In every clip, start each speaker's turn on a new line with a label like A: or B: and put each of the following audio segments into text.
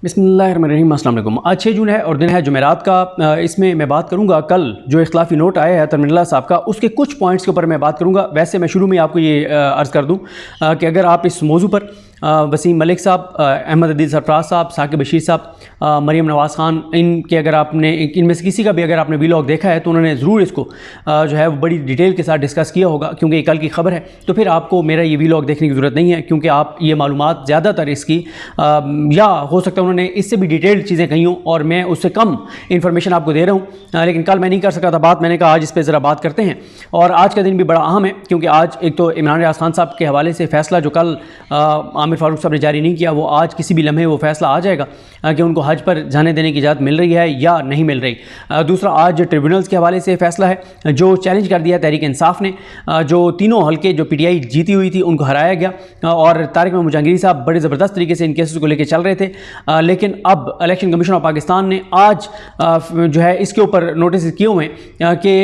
A: बिस्मिल्लाहिर्रहमानिर्रहीम। अस्सलाम वालेकुम। आज 6 जून है और दिन है जुमेरात का। इसमें मैं बात करूंगा कल जो इख्तिलाफी नोट आया है अतर मिनल्ला साहब का, उसके कुछ पॉइंट्स के ऊपर मैं बात करूंगा। वैसे मैं शुरू में आपको ये अर्ज़ कर दूं कि अगर आप इस मौजू पर वसीम मलिक साहब, अहमद अदील सरफराज साहब, साकिब बशीर साहब, मरीम नवाज़ ख़ान, इनके अगर आपने इनमें से किसी का भी अगर आपने वीलॉग देखा है तो उन्होंने ज़रूर इसको जो है वो बड़ी डिटेल के साथ डिस्कस किया होगा, क्योंकि ये कल की खबर है। तो फिर आपको मेरा ये वीलॉग देखने की ज़रूरत नहीं है, क्योंकि आप ये मालूमात ज़्यादातर इसकी या हो सकता है उन्होंने इससे भी डिटेल्ड चीज़ें कही हों और मैं उससे कम इन्फॉर्मेशन आपको दे रहा हूँ। लेकिन कल मैं नहीं कर सका था बात, मैंने कहा आज इस पर ज़रा बात करते हैं। और आज का दिन भी बड़ा अहम है, क्योंकि आज एक तो इमरान रियाज खान साहब के हवाले से फ़ैसला जो कल आमिर फारूक साहब ने जारी नहीं किया, वो आज किसी भी लम्हे वो फ़ैसला आ जाएगा कि उनको हज पर जाने देने की इजाज़त मिल रही है या नहीं मिल रही। दूसरा, आज ट्रिब्यूनल्स के हवाले से फ़ैसला है जो चैलेंज कर दिया तहरीक इंसाफ ने। जो तीनों हल्के जो PTI जीती हुई थी उनको हराया गया और तारिक महमूद जहांगीरी साहब बड़े ज़बरदस्त तरीके से इन केसेस को लेकर चल रहे थे। लेकिन अब इलेक्शन कमीशन ऑफ पाकिस्तान ने आज जो है इसके ऊपर नोटिस किए हुए हैं कि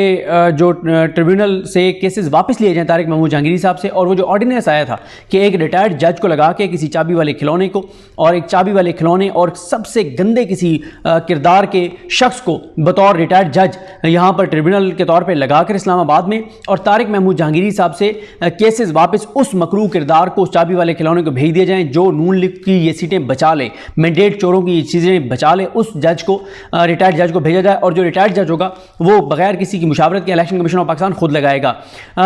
A: जो ट्रिब्यूनल से केसेस वापस लिए जाएँ तारिक महमूद जहांगीरी साहब से। और वो जो ऑर्डिनेंस आया था कि एक रिटायर्ड जज को लगा के किसी चाबी वाले खिलौने को और एक चाबी वाले खिलौने और सबसे गंदे किसी किरदार के शख्स को बतौर रिटायर्ड जज यहाँ पर ट्रिब्यूनल के तौर पे लगाकर इस्लामाबाद में, और तारिक महमूद जहांगीरी साहब से केसेस वापस उस मकरूह किरदार को, चाबी वाले खिलौने को भेज दिए जाएं जो नून लीग की ये सीटें बचा ले, मैंडेट चोरों की ये चीज़ें बचा ले। उस जज को, रिटायर्ड जज को भेजा जाए और जो रिटायर्ड जज होगा वो बगैर किसी की मुशावरत के इलेक्शन कमीशन ऑफ पाकिस्तान खुद लगाएगा।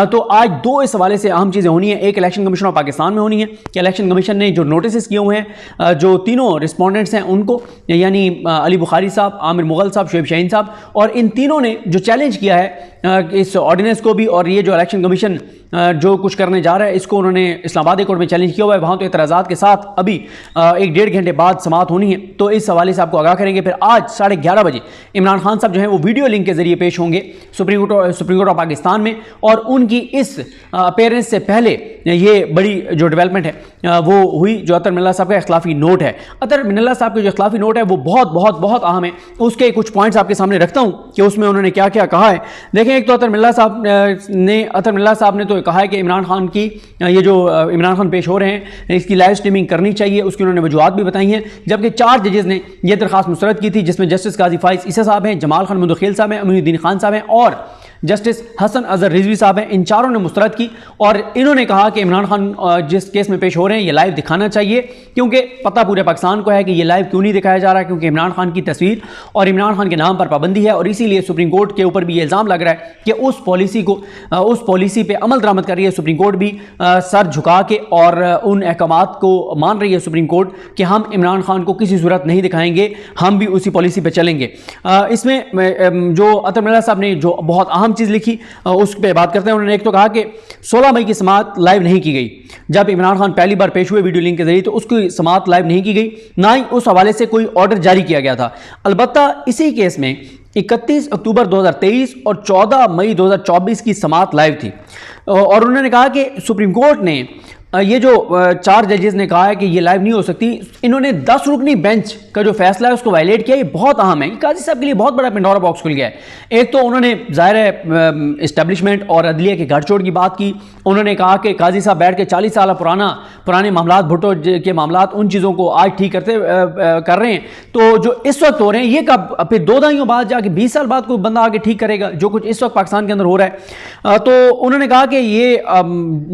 A: तो आज दो इस हवाले से अहम चीज़ें होनी है। एक इलेक्शन कमीशन ऑफ पाकिस्तान में होनी है कि इलेक्शन कमीशन ने जो नोटिस किए हुए हैं जो तीनों रिस्पोंडेंट्स हैं उनको, यानी अली बुखारी साहब, आमिर मुगल साहब, शुएब शाहीन साहब, और इन तीनों ने जो चैलेंज किया है इस ऑर्डिनेंस को भी और ये जो इलेक्शन कमीशन जो कुछ करने जा रहा है इसको उन्होंने इस्लामाबाद कोर्ट में चैलेंज किया हुआ है। वहाँ तो एतराज़ात के साथ अभी 1-1.5 घंटे बाद समाअत होनी है, तो इस हवाले से आपको आगाह करेंगे। फिर आज 11:30 बजे इमरान खान साहब जो है वो वीडियो लिंक के जरिए पेश होंगे सुप्रीम कोर्ट ऑफ पाकिस्तान में, और उनकी इस अपीयरेंस से पहले ये बड़ी जो डेवलपमेंट है वो हुई जो अतर मिनल्ला साहब का इख्तिलाफी नोट है। अतर मिनल्ला साहब का जो इख्तिलाफी नोट है वो बहुत बहुत बहुत अहम है। उसके कुछ पॉइंट्स आपके सामने रखता हूँ कि उसमें उन्होंने क्या क्या कहा है। देखें, एक तो अतर मिनल्ला साहब ने तो कहा है कि इमरान खान की ये जो इमरान खान पेश हो रहे हैं इसकी लाइव स्ट्रीमिंग करनी चाहिए, उसकी उन्होंने वजूहात भी बताई हैं। जबकि 4 जजेस ने यह दरखास्त मुस्तरद की थी, जिसमें जस्टिस काजी फाइज ईसा साहब हैं, जमाल खान मुदखिल साहब हैं, अमीनुद्दीन खान साहब हैं और जस्टिस हसन अजहर रिजवी साहब हैं। इन चारों ने मुस्तरद की और इन्होंने कहा कि इमरान खान जिस केस में पेश हो रहे हैं ये लाइव दिखाना चाहिए, क्योंकि पता पूरे पाकिस्तान को है कि ये लाइव क्यों नहीं दिखाया जा रहा है, क्योंकि इमरान खान की तस्वीर और इमरान खान के नाम पर पाबंदी है। और इसीलिए सुप्रीम कोर्ट के ऊपर भी ये इल्ज़ाम लग रहा है कि उस पॉलिसी पर अमल दरामद कर रही है सुप्रीम कोर्ट भी सर झुका के, और उन अहकामात को मान रही है सुप्रीम कोर्ट कि हम इमरान खान को किसी सूरत नहीं दिखाएंगे, हम भी उसी पॉलिसी पर चलेंगे। इसमें जो अतर मिनल्ला साहब ने जो बहुत अहम चीज़ लिखी उस पर बात करते हैं। उन्होंने एक तो कहा कि 16 मई की समाअत लाइव नहीं की गई। जब इमरान खान पहली बार पेश हुए वीडियो लिंक के जरिए तो उसकी समाअत लाइव नहीं की गई, ना ही उस हवाले से कोई ऑर्डर जारी किया गया था। अलबत्ता इसी केस में 31 अक्टूबर 2023 और 14 मई 2024 की समाअत लाइव थी। और उन्होंने कहा कि सुप्रीम कोर्ट ने ये जो 4 जजेस ने कहा है कि ये लाइव नहीं हो सकती, इन्होंने 10 रुकनी बेंच का जो फैसला है उसको वायलेट किया। ये बहुत अहम है, काजी साहब के लिए बहुत बड़ा पेंडोरा बॉक्स खुल गया है। एक तो उन्होंने ज़ाहिर है इस्टेब्लिशमेंट और अदलिया के गठजोड़ की बात की। उन्होंने कहा कि काजी साहब बैठ के 40 साल पुराने मामलात, भुट्टो के मामलात, उन चीज़ों को आज ठीक कर रहे हैं। तो जो इस वक्त हो रहे हैं ये कब फिर 2 दहाइयों बाद जाके 20 साल बाद कोई बंदा आके ठीक करेगा जो कुछ इस वक्त पाकिस्तान के अंदर हो रहा है। तो उन्होंने कहा कि ये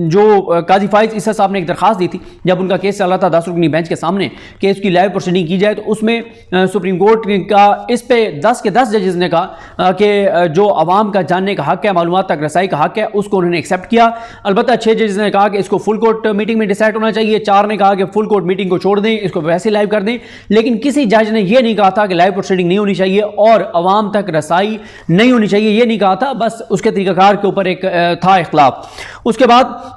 A: जो काजी फाइज साहब ने एक दरखास्त दी थी जब उनका केस चल रहा था 10 रुकनी बेंच के सामने कि इसकी लाइव प्रोसीडिंग की जाए, तो उसमें सुप्रीम कोर्ट का इस पे 10 के 10 जजेस ने कहा कि जो आवाम का जानने का हक है, मालूमात तक रसाई का हक है, उसको उन्होंने एक्सेप्ट किया। अलबत्ता 6 जजेस ने कहा कि इसको फुल कोर्ट मीटिंग में डिसाइड होना चाहिए, 4 ने कहा कि फुल कोर्ट मीटिंग को छोड़ दें, इसको वैसे लाइव कर दें। लेकिन किसी जज ने यह नहीं कहा था कि लाइव प्रोसीडिंग नहीं होनी चाहिए और आवाम तक रसाई नहीं होनी चाहिए, यह नहीं कहा था। बस उसके तरीकाकार के ऊपर एक था इख्तिलाफ। उसके बाद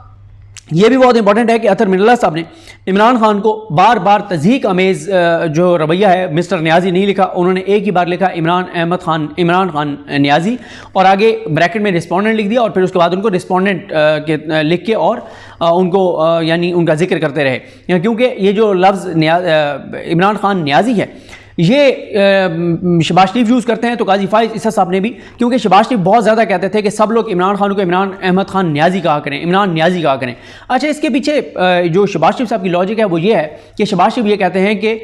A: यह भी बहुत इंपॉर्टेंट है कि अतर मिनल्ला साहब ने इमरान खान को बार बार तज़हीक अमेज़ जो रवैया है, मिस्टर न्याजी नहीं लिखा, उन्होंने एक ही बार लिखा इमरान खान न्याजी, और आगे ब्रैकेट में रिस्पोंडेंट लिख दिया और फिर उसके बाद उनको रिस्पोंडेंट के लिख के और उनको यानी उनका जिक्र करते रहे, क्योंकि ये जो लफ्ज़ इमरान खान न्याजी है ये शहबाज शरीफ यूज़ करते हैं तो काजी फाइज इसा साहब ने भी, क्योंकि शहबाज शरीफ बहुत ज़्यादा कहते थे कि सब लोग इमरान खान को इमरान अहमद खान न्याजी कहा करें, इमरान न्याजी कहा करें। अच्छा, इसके पीछे जो शहबाज शरीफ साहब की लॉजिक है वो ये है कि शहबाज शरीफ ये कहते हैं कि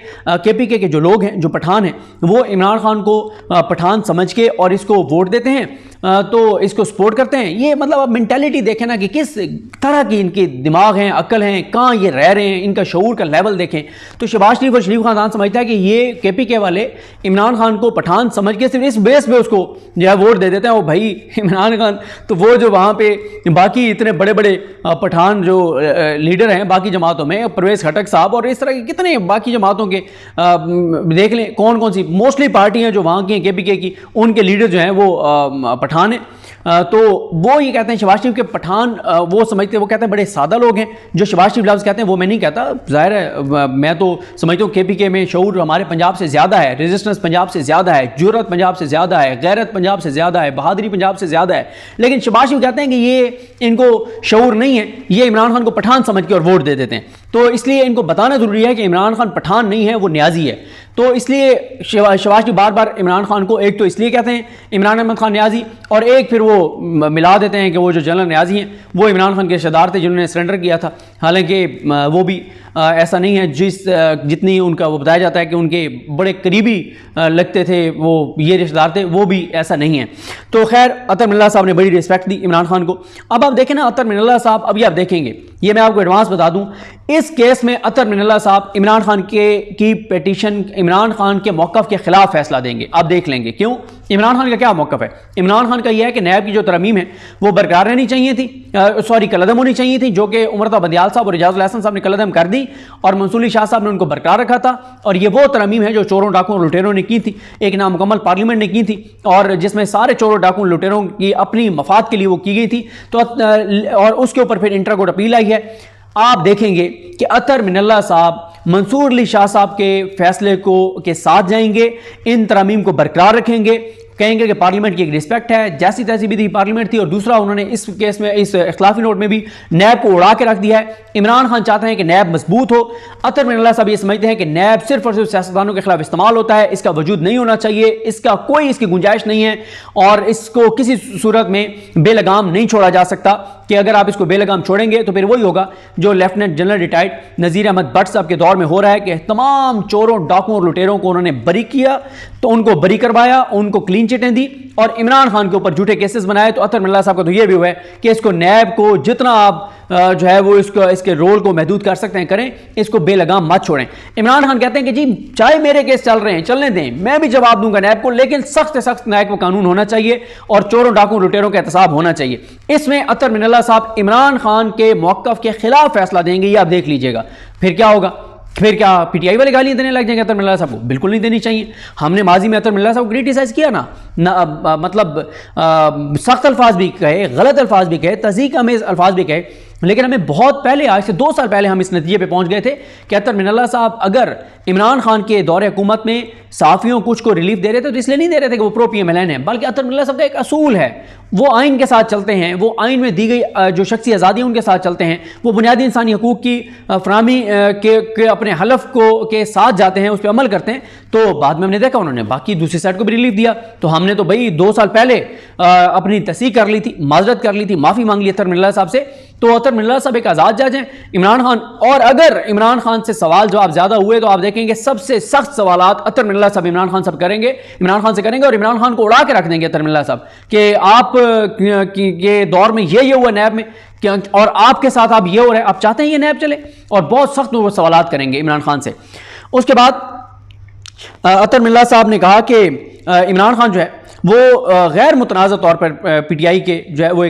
A: KPK के जो लोग हैं, जो पठान हैं, वो इमरान खान को पठान समझ के और इसको वोट देते हैं, तो इसको सपोर्ट करते हैं। ये मतलब अब मेंटालिटी देखें ना कि किस तरह की इनके दिमाग हैं, अक्ल हैं, कहाँ ये रह रहे हैं, इनका शऊर का लेवल देखें। तो शहबाज शरीफ और शरीफ खानदान समझता है कि ये KPK वाले इमरान खान को पठान समझ के सिर्फ इस बेस पे उसको जो है वोट दे देते हैं। वो भाई इमरान खान, तो वो जो वहाँ पे बाकी इतने बड़े बड़े पठान जो लीडर हैं बाकी जमातों में, परवेज़ खटक साहब और इस तरह के कितने बाकी जमातों के देख लें कौन कौन सी मोस्टली पार्टियाँ जो वहाँ की हैं KPK की, उनके लीडर जो हैं वो पठान है। तो वो ये कहते हैं शहबाज शरीफ के पठान वो समझते हैं, वो कहते हैं बड़े सादा लोग हैं। जो शहबाज शरीफ लफ्ज़ कहते हैं वो मैं नहीं कहता, ज़ाहिर है मैं तो समझता हूँ KPK में शऊर हमारे पंजाब से ज़्यादा है, रेजिस्टेंस पंजाब से ज़्यादा है, जुर्रत पंजाब से ज़्यादा है, गैरत पंजाब से ज़्यादा है, बहादुरी पंजाब से ज़्यादा है। लेकिन शहबाज शरीफ कहते हैं कि ये इनको शऊर नहीं है, ये इमरान खान को पठान समझ के और वोट दे देते हैं। तो इसलिए इनको बताना ज़रूरी है कि इमरान खान पठान नहीं है, वो न्याजी है। तो इसलिए शहबाज शरीफ बार बार इमरान खान को एक तो इसलिए कहते हैं इमरान अहमद खान न्याजी, और एक फिर वो मिला देते हैं कि वो जो जनरल न्याजी हैं वो इमरान खान के रिश्तेदार थे जिन्होंने सरेंडर किया था। हालांकि वो भी ऐसा नहीं है जितनी उनका वो बताया जाता है कि उनके बड़े करीबी लगते थे, वो ये रिश्तेदार थे, वो भी ऐसा नहीं है। तो खैर अतर मिन्नाल्लाह साहब ने बड़ी रिस्पेक्ट दी इमरान खान को। अब आप देखें ना, अतर मिन्नाल्लाह साहब, अभी आप देखेंगे, ये मैं आपको एडवांस बता दूं, इस केस में अतर मिन्नाल्लाह साहब इमरान खान की पिटीशन, इमरान खान के मौक़िफ़ के खिलाफ फैसला देंगे। आप देख लेंगे क्यों। इमरान खान का क्या मौक़िफ़ है? इमरान खान का यह है कि नैब की जो तरमीम है वो बरकरार रहनी चाहिए थी, कलअदम होनी चाहिए थी, जो कि उमर बंदियाल साहब और इजाज़ुल हसन साहब ने कलअदम कर दी और मंसूर अली शाह साहब ने उनको बरकरार रखा था। और ये वो तरमीम है जो चोरों डाकुओं लुटेरों ने की थी, एक नामुकम्मल पार्लियामेंट ने की थी, और जिसमें सारे चोरों डाकुओं लुटेरों की अपनी मफाद के लिए वो की गई थी। तो और उसके ऊपर फिर इंटर कोर्ट अपील आई है। आप देखेंगे कि अतर मिन्नाल्लाह साहब मंसूर अली शाह साहब के फैसले के साथ जाएंगे, इन तरमीम को बरकरार रखेंगे, कहेंगे कि पार्लियामेंट की एक रिस्पेक्ट है, जैसी तैसी भी थी पार्लियामेंट थी। और दूसरा, उन्होंने इस केस में इस इख्तिलाफी नोट में भी नैब को उड़ा के रख दिया है। इमरान खान चाहते हैं कि नैब मजबूत हो, अतर मिन्नाल्लाह साहब ये समझते हैं कि नैब सिर्फ और सिर्फ सियासतदानों के खिलाफ इस्तेमाल होता है, इसका वजूद नहीं होना चाहिए, इसका कोई इसकी गुंजाइश नहीं है, और इसको किसी सूरत में बेलगाम नहीं छोड़ा जा सकता, कि अगर आप इसको बेलगाम छोड़ेंगे तो फिर वही होगा जो लेफ्टिनेंट जनरल रिटायर्ड नज़ीर अहमद भट्ट साहब के दौर में हो रहा है, कि तमाम चोरों डाकुओं और लुटेरों को उन्होंने बरी किया, तो उनको बरी करवाया, उनको क्लीन चिटें दी और इमरान खान के ऊपर झूठे केसेस बनाए। तो अतर मिन्नाल्लाह साहब का तो ये भी हुआ है कि इसको नैब को जितना आप जो है वो इसके रोल को महदूद कर सकते हैं करें, इसको बेलगाम मत छोड़ें। इमरान खान कहते हैं कि जी चाहे मेरे केस चल रहे हैं चलने दें, मैं भी जवाब दूंगा नैब को, लेकिन सख्त से सख्त नैब को कानून होना चाहिए और चोरों डाकुओं लुटेरों का एहतसाब होना चाहिए। इसमें अतर मिन्नाल्लाह साहब इमरान खान के मौक़िफ़ के खिलाफ फैसला देंगे, ये आप देख लीजिएगा। फिर क्या होगा? फिर क्या PTI वाले गालियां देने लग जाएंगे अतर मिन्नाल्लाह साहब को? बिल्कुल नहीं देनी चाहिए। हमने माजी में अतर मिन्नाल्लाह साहब को क्रिटिसाइज किया ना, मतलब सख्त अल्फाज भी कहे, गलत अल्फाज भी कहे, तज़ीक अमेज़ अल्फाज भी कहे, लेकिन हमें बहुत पहले, आज से 2 साल पहले हम इस नतीजे पे पहुंच गए थे कि अतर मिन्नाल्लाह साहब अगर इमरान खान के दौरे हुकूमत में सहाफ़ियों कुछ को रिलीफ दे रहे थे तो इसलिए नहीं दे रहे थे कि वो प्रो PMLN है, बल्कि अतर मिन्नाल्लाह साहब का एक असूल है, वो आइन के साथ चलते हैं, वो आइन में दी गई जो शख्सी आज़ादियाँ उनके साथ चलते हैं, वो बुनियादी इंसानी हकूक़ की फराहमी के अपने हलफ के साथ जाते हैं, उस पर अमल करते हैं। तो बाद में हमने देखा उन्होंने बाकी दूसरी साइड को भी रिलीफ दिया, तो हमने तो भाई 2 साल पहले अपनी तस्दीक कर ली थी, माजरत कर ली थी, माफ़ी मांग ली अतर मिन्नाल्लाह साहब से। तो अतर मिन्नाल्लाह साहब एक आज़ाद जज हैं। इमरान खान, और अगर इमरान खान से सवाल जवाब ज़्यादा हुए तो आप देखेंगे सबसे सख्त सवालात अतर मिन्नाल्लाह साहब इमरान खान साहब करेंगे, इमरान खान से करेंगे, और इमरान खान को उड़ा के रख देंगे अतर मिन्नाल्लाह साहब कि आप के दौर में ये हुआ नैब में, और आपके साथ आप ये हो रहे, आप चाहते हैं ये नैब चले, और बहुत सख्त वो सवालात करेंगे इमरान खान से। उसके बाद अतर मिन्नाल्लाह साहब ने कहा कि इमरान खान जो है वो गैर मुतनाज़ा तौर पर PTI के जो है वो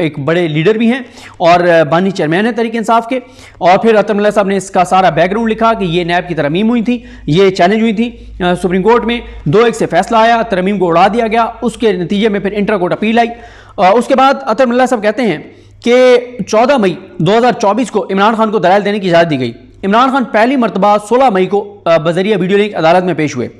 A: एक बड़े लीडर भी हैं और बानी चेयरमैन है तहरीक इंसाफ के। और फिर अतर मिन्नाल्लाह साहब ने इसका सारा बैकग्राउंड लिखा कि ये नैब की तरमीम हुई थी, ये चैलेंज हुई थी सुप्रीम कोर्ट में, 2-1 से फैसला आया, तरमीम को उड़ा दिया गया, उसके नतीजे में फिर इंटर कोर्ट अपील आई। उसके बाद अतर मिन्नाल्लाह साहब कहते हैं कि 14 मई 2024 को इमरान खान को दलाइल देने की इजाज़त दी गई। इमरान खान पहली मरतबा 16 मई को बजरिया वीडियो लिंक अदालत में पेश हुए।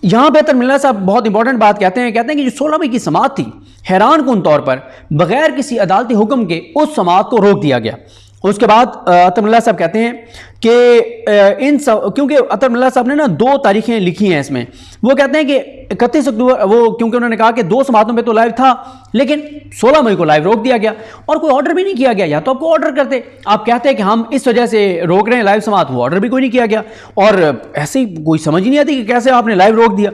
A: यहाँ पे अतर मिन्नाल्लाह साहब बहुत इंपॉर्टेंट बात कहते हैं कि जो 16 मई की समाअत थी, हैरान कुन तौर पर बगैर किसी अदालती हुक्म के उस समाअत को रोक दिया गया। उसके बाद अतर मिल्ला साहब कहते हैं कि इन सब, क्योंकि अतर मिल्ला साहब ने ना 2 तारीखें लिखी हैं इसमें, वो कहते हैं कि 31 अक्टूबर, वो क्योंकि उन्होंने कहा कि 2 समातों पे तो लाइव था, लेकिन 16 मई को लाइव रोक दिया गया और कोई ऑर्डर भी नहीं किया गया। या तो आपको ऑर्डर करते, आप कहते हैं कि हम इस वजह से रोक रहे हैं लाइव समात, वो ऑर्डर भी कोई नहीं किया गया और ऐसे कोई समझ ही नहीं आती कि कैसे आपने लाइव रोक दिया।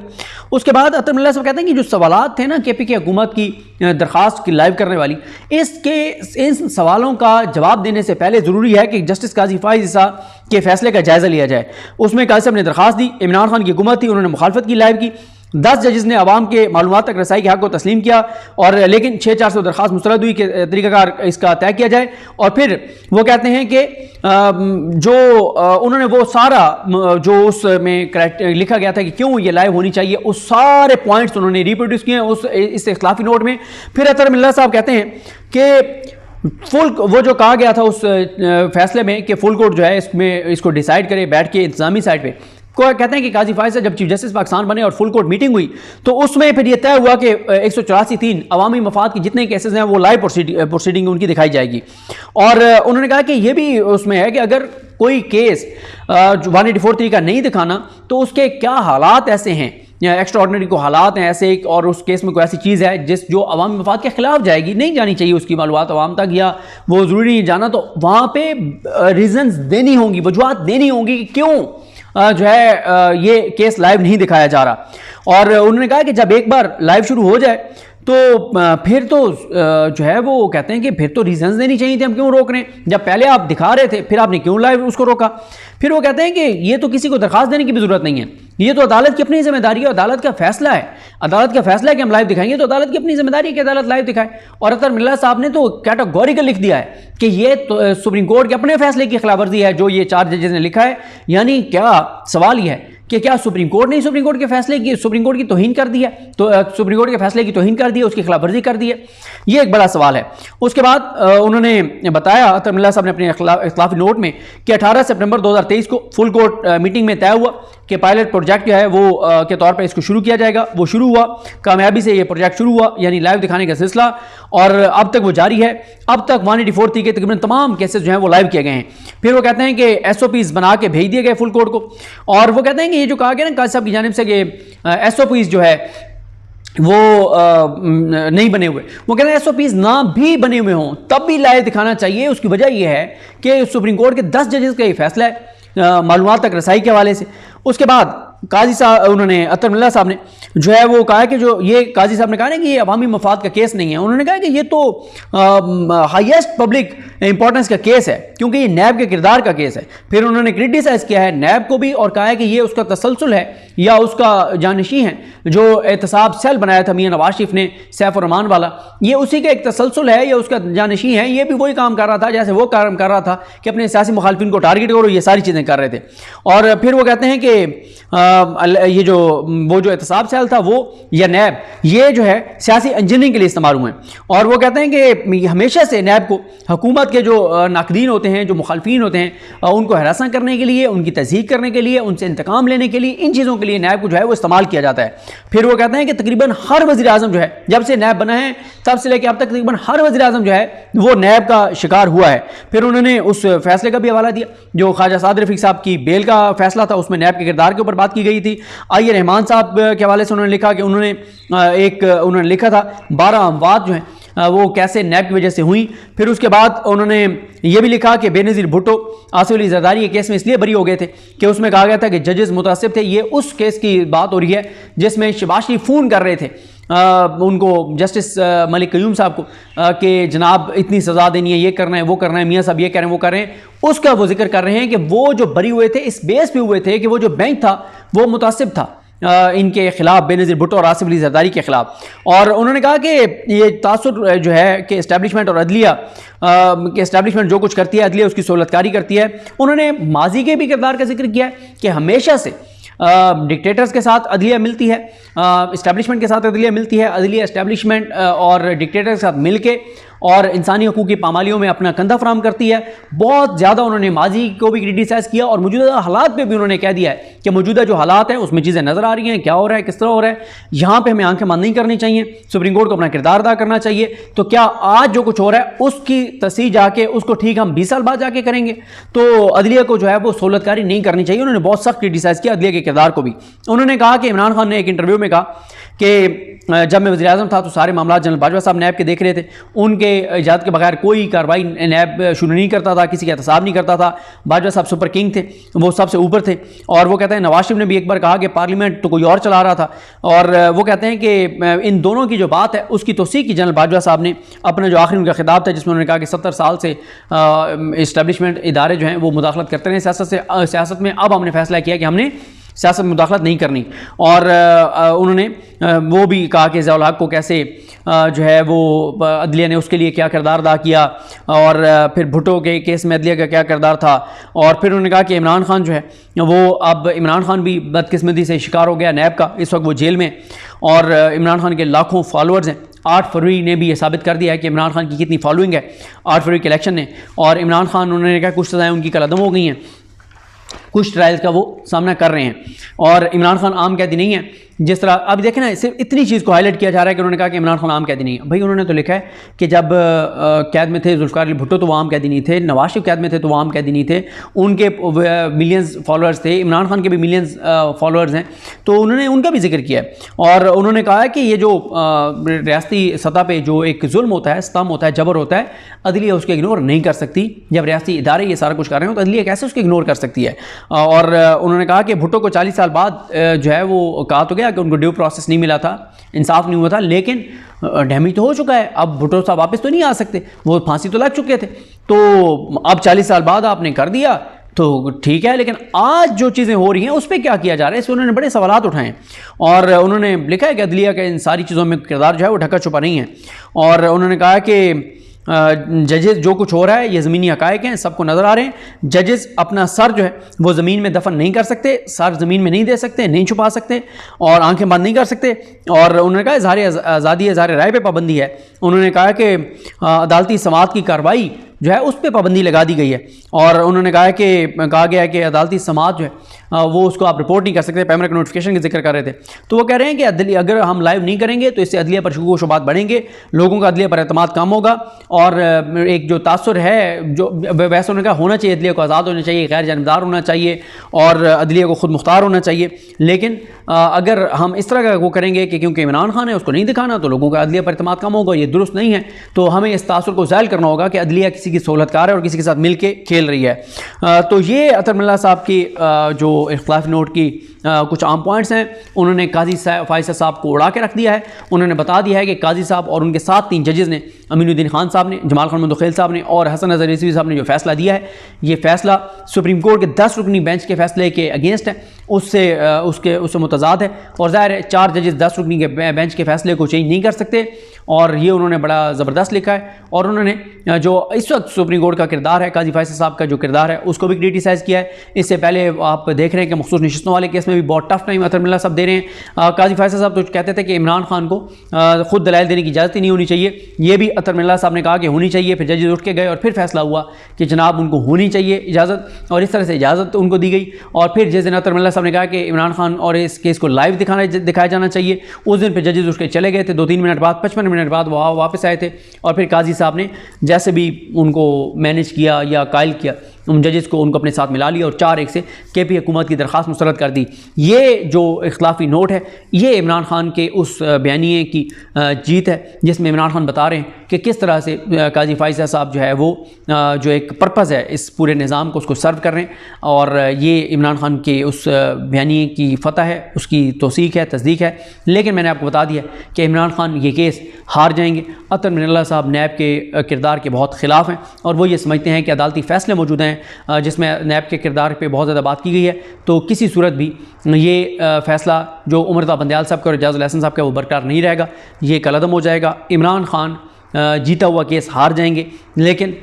A: उसके बाद अतर मिल्ला साहब कहते हैं कि जो सवालात थे ना KPK हुकूमत की दरख्वास्त की लाइव करने वाली, इन सवालों का जवाब देने से पहले ज़रूरी है कि जस्टिस काजी फाइज ईसा के फैसले का जायज़ा लिया जाए। उसमें काजी साहब ने दरख्वास्त दी, इमरान खान की हुकूमत थी, उन्होंने मुखालफत की लाइव की, 10 जजेस ने आवाम के मालूमात तक रसाई के हक़ को तस्लीम किया और लेकिन 6-400 दरख्वास्त मुस्तरद हुई कि तरीक़ाकार इसका तय किया जाए। और फिर वो कहते हैं कि उन्होंने वो सारा जो उसमें लिखा गया था कि क्यों ये लाइव होनी चाहिए, उस सारे पॉइंट्स उन्होंने रिप्रोड्यूस किए इस इख्तिलाफी नोट में। फिर अतर मिल्ला साहब कहते हैं कि फुल, वो जो कहा गया था उस फैसले में कि फुल कोर्ट जो है इसमें इसको डिसाइड करे बैठ के इंतजामी साइड पे, को कहते हैं कि काजी फाइज से जब चीफ जस्टिस पाकिस्तान बने और फुल कोर्ट मीटिंग हुई तो उसमें फिर यह तय हुआ कि 184(3) अवामी मफाद की जितने केसेस हैं वो लाइव प्रोसीडिंग उनकी दिखाई जाएगी। और उन्होंने कहा कि यह भी उसमें है कि अगर कोई केस 184(3) का नहीं दिखाना तो उसके क्या हालात ऐसे हैं या एक्स्ट्रा ऑर्डिनरी को हालात हैं ऐसे, और उस केस में कोई ऐसी चीज़ है जिस जो अवामी मफाद के खिलाफ जाएगी, नहीं जानी चाहिए उसकी मालूमात अवाम तक, या वो ज़रूरी नहीं जाना, तो वहाँ पे रीजंस देनी होंगी, वजूहत देनी होंगी कि क्यों जो है ये केस लाइव नहीं दिखाया जा रहा। और उन्होंने कहा कि जब एक बार लाइव शुरू हो जाए तो फिर तो जो है वो कहते हैं कि फिर तो रीजंस देनी चाहिए थे, हम क्यों रोक रहे हैं, जब पहले आप दिखा रहे थे फिर आपने क्यों लाइव उसको रोका। फिर वो कहते हैं कि ये तो किसी को दरख्वास्त देने की भी जरूरत नहीं है, ये तो अदालत की अपनी जिम्मेदारी है, अदालत का फैसला है, अदालत का फैसला है कि हम लाइव दिखाएंगे, तो अदालत की अपनी जिम्मेदारी है कि अदालत लाइव दिखाए। और अतर मिल्ला साहब ने तो कैटेगोरिकल लिख दिया है कि ये तो सुप्रीम कोर्ट के अपने फैसले की खिलाफवर्जी है जो ये 4 जजेस ने लिखा है। यानी क्या सवाल ये है कि क्या सुप्रीम कोर्ट ने सुप्रीम कोर्ट के फैसले की, सुप्रीम कोर्ट की तौहीन कर दी है, तो सुप्रीम कोर्ट के फैसले की तौहीन कर दी है, उसकी खिलाफवर्जी कर दी है, ये एक बड़ा सवाल है। उसके बाद उन्होंने बताया अतर मिल्ला साहब ने अपने इख्तिलाफी नोट में कि 18 सितंबर 2023 को फुल कोर्ट मीटिंग में तय हुआ कि पायलट प्रोजेक्ट जो है वो के तौर पर इसको शुरू किया जाएगा। वो शुरू हुआ, कामयाबी से ये प्रोजेक्ट शुरू हुआ, यानी लाइव दिखाने का सिलसिला, और अब तक वो जारी है। अब तक 184(3) के तकरीबन तमाम केसेस जो हैं वो लाइव किए गए हैं। फिर वो कहते हैं कि SOPs बना के भेज दिए गए फुल कोर्ट को, और वो कहते हैं कि ये जो कहा गया ना काजी साहब की जानिब से कि SOPs जो है वो नहीं बने हुए, वो कहते हैं SOPs ना भी बने हुए हों तब भी लाइव दिखाना चाहिए। उसकी वजह यह है कि सुप्रीम कोर्ट के 10 जजेस का ये फैसला है मालूमात तक रसाई के हवाले से। उसके बाद काजी साहब, उन्होंने अतर मिल्ला साहब ने जो है वो कहा कि जो ये काजी साहब ने कहा ना कि ये अवामी मफाद का केस नहीं है, उन्होंने कहा कि ये तो हाईएस्ट पब्लिक इंपॉर्टेंस का केस है क्योंकि ये नैब के किरदार का केस है। फिर उन्होंने क्रिटिसाइज किया है नैब को भी और कहा है कि ये उसका तसलसल है या उसका जानशी है जो एहतसाब सेल बनाया था मियां नवाज शरीफ ने सैफ रहमान वाला, ये उसी का एक तसलसल है या उसका जानशी है। ये भी वही काम कर रहा था जैसे वो काम कर रहा था कि अपने सियासी मुखालफिन को टारगेट करो, ये सारी चीज़ें कर रहे थे। और फिर वो कहते हैं कि ये जो वो जो एहतसाब सेल था वो या नैब, ये जो है सियासी इंजीनियरिंग के लिए इस्तेमाल हुए हैं। और वो कहते हैं कि हमेशा से नैब को हुकूमत के जो नाकदीन होते हैं, जो मुखालफिन होते हैं, उनको हरासा करने के लिए, उनकी तज़हीक करने के लिए, उनसे इंतकाम लेने के लिए, इन चीज़ों के लिए नैब को जो है वो इस्तेमाल किया जाता है। फिर वो कहते हैं कि तकरीबन हर वज़ीर आज़म जो है जब से नैब बना है तब से लेकर अब तक तकरीबन हर वज़ीर आज़म जो है वो नैब का शिकार हुआ है। फिर उन्होंने उस फैसले का भी हवाला दिया जो ख्वाजा साद रफ़ीक साहब की बेल का फैसला था, उसमें नैब के किरदार के ऊपर बात की गई थी। आइए रहमान साहब के हवाले से उन्होंने लिखा कि उन्होंने लिखा था 12 अमवात जो हैं वो कैसे नैब की वजह से हुई। फिर उसके बाद उन्होंने ये भी लिखा कि बेनज़ीर भुट्टो आसिफ अली ज़रदारी के केस में इसलिए बरी हो गए थे कि उसमें कहा गया था कि जजेस मुतासिब थे। ये उस केस की बात हो रही है जिसमें शहबाज शरीफ फ़ोन कर रहे थे उनको, जस्टिस मलिक क़य्यूम साहब को, कि जनाब इतनी सज़ा देनी है, ये करना है, वो करना है, मियाँ साहब ये कह रहे हैं, वो कर रहे हैं। उसका वो जिक्र कर रहे हैं कि वो जो बरी हुए थे इस बेस पे हुए थे कि वो जो बैंक था वो मुतासिब था इनके खिलाफ, बेनज़ीर भुट्टो और आसिफ अली ज़रदारी के खिलाफ। और उन्होंने कहा कि ये तासुर जो है कि इस्टेब्लिशमेंट और अदलिया कि इस्टेब्लिशमेंट जो कुछ करती है अदलिया उसकी सहूलतकारी करती है। उन्होंने माजी के भी किरदार का जिक्र किया है कि हमेशा से डिक्टेटर्स के साथ अदलिया मिलती है, इस्टेब्लिशमेंट के साथ अदलिया मिलती है, अदलिया इस्टेब्लिशमेंट और डिक्टेटर के साथ मिल के और इंसानी हकूक़ की पामालियों में अपना कंधा फराम करती है। बहुत ज़्यादा उन्होंने माजी को भी क्रिटिसाइज़ किया और मौजूदा हालात पे भी उन्होंने कह दिया है कि मौजूदा जो हालात हैं उसमें चीज़ें नज़र आ रही हैं, क्या हो रहा है, किस तरह हो रहा है, यहाँ पर हमें आंखें बंद नहीं करनी चाहिए, सुप्रीम कोर्ट को अपना किरदार अदा करना चाहिए। तो क्या आज जो कुछ हो रहा है उसकी तस्दीक जाके उसको ठीक हम 20 साल बाद जाके करेंगे? तो अदलिया को जो है वो सहूलतकारी नहीं करनी चाहिए। उन्होंने बहुत सख्त क्रिटिसाइज़ किया अदलिया के किरदार को भी। उन्होंने कहा कि इमरान खान ने एक इंटरव्यू में कहा कि जब मैं वज़ीर आज़म था तो सारे मामला जनरल बाजवा साहब नैब के देख रहे थे, उनके इजाज़त के बगैर कोई कार्रवाई नैब शुरू नहीं करता था, किसी का एहतसाब नहीं करता था। बाजवा साहब सुपर किंग थे, वो सबसे ऊपर थे। और वो कहते हैं नवाज शरीफ ने भी एक बार कहा कि पार्लियामेंट तो कोई और चला रहा था। और वो कहते हैं कि इन दोनों की जो बात है उसकी तौसीक की जनरल बाजवा साहब ने अपना जो आखिरी उनका खिताब था जिसमें उन्होंने कहा कि 70 साल से इस्टेब्लिशमेंट इदारे जो हैं वो मुदाखलत करते रहे सियासत में, अब हमने फैसला किया कि हमने सियासत में मुदाखलत नहीं करनी। और उन्होंने वो भी कहा कि ज़ियाउल हक को कैसे जो है वो अदलिया ने उसके लिए क्या किरदार अदा किया, और फिर भुट्टो के केस में अदलिया का क्या किरदार था। और फिर उन्होंने कहा कि इमरान खान जो है वो, अब इमरान खान भी बदकिस्मती से शिकार हो गया नैब का, इस वक्त वो जेल में, और इमरान खान के लाखों फॉलोअर्स हैं। 8 फरवरी ने भी ये साबित कर दिया है कि इमरान खान की कितनी फॉलोइंग है 8 फरवरी के इलेक्शन ने। और इमरान खान, उन्होंने कहा कुछ सज़ाएँ उनकी कलअदम हो गई हैं, कुछ ट्रायल्स का वो सामना कर रहे हैं। और इमरान खान आम कैदी नहीं है। जिस तरह अब देखें ना, सिर्फ इतनी चीज़ को हाईलाइट किया जा रहा है कि उन्होंने कहा कि इमरान खान आम कैदी नहीं है। भाई उन्होंने तो लिखा है कि जब कैद में थे जुल्फ़िकार अली भुट्टो तो वो आम कैदी नहीं थे, नवाज शरीफ कैद में थे तो वो आम कैदी नहीं थे, उनके मिलियंस फॉलोअर्स थे, इमरान खान के भी मिलियंस फॉलोअर्स हैं, तो उन्होंने उनका भी जिक्र किया है। और उन्होंने कहा है कि ये जो रियासती सतह पर जो एक जुल्म होता है, सितम होता है, जबर होता है, अदलिया उसको इग्नोर नहीं कर सकती। जब रियासती इदारे ये सारा कुछ कर रहे हो तो अदलिया कैसे उसको इग्नोर कर सकती है। और उन्होंने कहा कि भुट्टो को 40 साल बाद जो है वो कहा तो गया कि उनको ड्यू प्रोसेस नहीं मिला था, इंसाफ नहीं हुआ था, लेकिन डैमेज तो हो चुका है। अब भुट्टो साहब वापस तो नहीं आ सकते, वो फांसी तो लग चुके थे, तो अब 40 साल बाद आपने कर दिया तो ठीक है, लेकिन आज जो चीज़ें हो रही हैं उस पर क्या किया जा रहा है, इससे उन्होंने बड़े सवालात उठाए। और उन्होंने लिखा है कि अदलिया के इन सारी चीज़ों में किरदार जो है वो ढका छुपा नहीं है। और उन्होंने कहा कि जजेस, जो कुछ हो रहा है ये ज़मीनी हक़ाइक़ हैं, सबको नज़र आ रहे हैं। जजेस अपना सर जो है वो ज़मीन में दफन नहीं कर सकते, सर ज़मीन में नहीं दे सकते, नहीं छुपा सकते, और आंखें बंद नहीं कर सकते। और उन्होंने कहा इज़हार आज़ादी, इज़हार राय पे पाबंदी है। उन्होंने कहा कि अदालती समाअत की कार्रवाई जो है उस पर पाबंदी लगा दी गई है। और उन्होंने कहा गया है कि अदालती समाअत जो है वो उसको आप रिपोर्ट नहीं कर सकते। पैमरा के नोटिफिकेशन का जिक्र कर रहे थे, तो वो कह रहे हैं कि अदलिया, अगर हम लाइव नहीं करेंगे तो इससे अदलिया पर शुकूक व शुबहात बढ़ेंगे, लोगों का अदलिया पर एतमाद कम होगा, और एक जो तासुर है जो वैसे उन्होंने कहा होना चाहिए, अदलिया को आज़ाद होना चाहिए, गैर जानबदार होना चाहिए, और अदलिया को खुद मुख्तार होना चाहिए। लेकिन अगर हम इस तरह का वो करेंगे कि क्योंकि इमरान खान है उसको नहीं दिखाना तो लोगों का अदलिया पर एतमाद कम होगा, ये दुरुस्त नहीं है। तो हमें इस तासुर को ज़ायल करना होगा कि अदलिया किसी की सहूलतकार है और किसी के साथ मिल के खेल रही है। तो ये अतर मिल्ला साहब की जो इख्तिलाफ़ी नोट की कुछ आम पॉइंट्स हैं। उन्होंने काजी फ़ाइज़ साहब को उड़ा के रख दिया है। उन्होंने बता दिया है कि काजी साहब और उनके साथ 3 जजेस ने, अमीनुद्दीन खान साहब ने, जमाल खान मुंदखेल साहब ने और हसन नज़र रिजवी साहब ने जो फैसला दिया है, ये फैसला सुप्रीम कोर्ट के 10 रुकनी बेंच के फैसले के अगेंस्ट है, उससे मुतज़ाद है। और ज़ाहिर है 4 जजेस 10 रुकनी के बेंच के फैसले को चेंज नहीं कर सकते, और ये उन्होंने बड़ा ज़बरदस्त लिखा है। और उन्होंने जो इस वक्त सुप्रीम कोर्ट का किरदार है, काजी फ़ाइज़ साहब का जो किरदार है उसको भी क्रिटिसाइज़ किया है। इससे पहले आप देख रहे हैं कि मखसूस नशिस्तों वाले केस में भी बहुत टफ टाइम अतर मिल्ला साहब दे रहे हैं। काजी फ़ाइज़ साहब तो कहते थे कि इमरान खान को खुद दलाइल देने की इजाज़त ही नहीं होनी चाहिए, ये भी अतर मिल्ला साहब ने कहा कि होनी चाहिए। फिर जजेस उठ के गए और फिर फैसला हुआ कि जनाब उनको होनी चाहिए इजाज़त, और इस तरह से इजाज़त उनको दी गई। और फिर जिस दिन अतर मिल्ला साहब ने कहा कि इमरान खान और इस केस को लाइव दिखाया जाना चाहिए, उस दिन फिर जजेस उठ के चले गए थे। 2-3 मिनट बाद, 55 मिनट बाद वो वापस आए थे, और फिर काजी साहब ने जैसे भी उनको मैनेज किया या कायल किया, उन जजेस को उनको अपने साथ मिला लिया और 4-1 से KP हुकूमत की दरख्वास्त मुस्तरद कर दी। ये जो इख्तिलाफ़ी नोट है ये इमरान खान के उस बयानिए की जीत है जिसमें इमरान खान बता रहे हैं कि किस तरह से काजी फ़ाइज़ साहब जो है वो जो एक पर्पज़ है इस पूरे निज़ाम को उसको सर्व कर रहे हैं। और ये इमरान खान के उस बयानिए की फ़तह है, उसकी तौसीक है, तस्दीक है। लेकिन मैंने आपको बता दिया कि इमरान खान ये केस हार जाएंगे। अतर मिल्ला साहब नैब के किरदार के बहुत ख़िलाफ़ हैं, और वो ये समझते हैं कि अदालती फ़ैसले मौजूद हैं जिसमें नैब के किरदार पे बहुत ज़्यादा बात की गई है, तो किसी सूरत भी ये फ़ैसला जो उमरता बंदयाल साहब का और एजाज़ुल एहसन साहब का वो बरकरार नहीं रहेगा, ये कलअदम हो जाएगा। इमरान खान जीता हुआ केस हार जाएंगे, लेकिन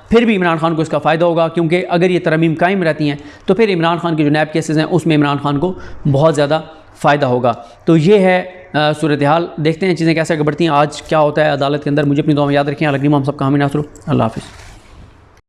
A: फिर भी इमरान खान को इसका फ़ायदा होगा, क्योंकि अगर ये तरमीम कायम रहती हैं तो फिर इमरान खान के जो नैब केसेस हैं उसमें इमरान खान को बहुत ज़्यादा फ़ायदा होगा। तो ये है सूरत हाल। देखते हैं चीज़ें कैसे आगे बढ़ती हैं, आज क्या होता है अदालत के अंदर। मुझे अपनी दुआ में याद रखें। अलग हम सबका हामी नासरू। अल्लाह हाफ़िज़।